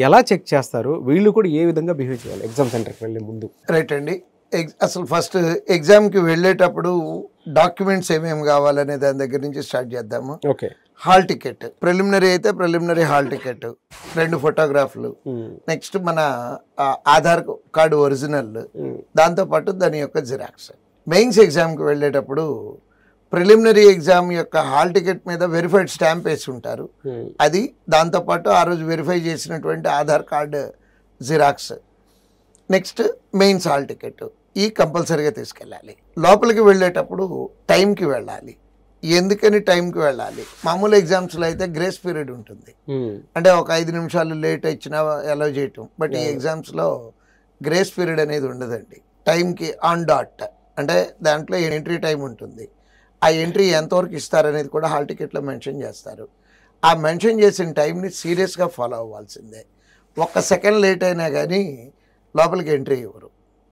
ఎలా చెక్ చేస్తారు, వీళ్ళు కూడా ఏ విధంగా బిహేవ్ చేయాలి ఎగ్జామ్ సెంటర్కి వెళ్ళే ముందు? రైట్ అండి. అసలు ఫస్ట్ ఎగ్జామ్కి వెళ్ళేటప్పుడు డాక్యుమెంట్స్ ఏమేమి కావాలనే దాని దగ్గర నుంచి స్టార్ట్ చేద్దాము. ఓకే. హాల్ టికెట్, ప్రిలిమినరీ అయితే ప్రిలిమినరీ హాల్ టికెట్, 2 ఫోటోగ్రాఫ్లు, నెక్స్ట్ మన ఆధార్ కార్డు ఒరిజినల్, దాంతోపాటు దాని యొక్క జిరాక్స్. మెయిన్స్ ఎగ్జామ్కి వెళ్ళేటప్పుడు ప్రిలిమినరీ ఎగ్జామ్ యొక్క హాల్ టికెట్ మీద వెరిఫైడ్ స్టాంప్ వేసి ఉంటారు, అది, దాంతోపాటు ఆ రోజు వెరిఫై చేసినటువంటి Aadhaar card xerox, next mains hall ticket, ఈ కంపల్సరీగా తీసుకెళ్ళాలి. లోపలికి వెళ్ళేటప్పుడు టైంకి వెళ్ళాలి. ఎందుకని టైంకి వెళ్ళాలి? మామూలు ఎగ్జామ్స్లో అయితే గ్రేస్ పీరియడ్ ఉంటుంది, అంటే ఒక 5 నిమిషాలు లేట్ ఇచ్చినా అలౌ చేయటం. బట్ ఈ ఎగ్జామ్స్లో గ్రేస్ పీరియడ్ అనేది ఉండదండి. టైంకి ఆన్ డాట్, అంటే దాంట్లో ఎంట్రీ టైం ఉంటుంది. ఆ ఎంట్రీ ఎంతవరకు ఇస్తారనేది కూడా హాల్ టికెట్లో మెన్షన్ చేస్తారు. ఆ మెన్షన్ చేసిన టైంని సీరియస్గా ఫాలో అవ్వాల్సిందే. 1 సెకండ్ లేట్ అయినా కానీ లోపలికి ఎంట్రీ ఇవ్వరు.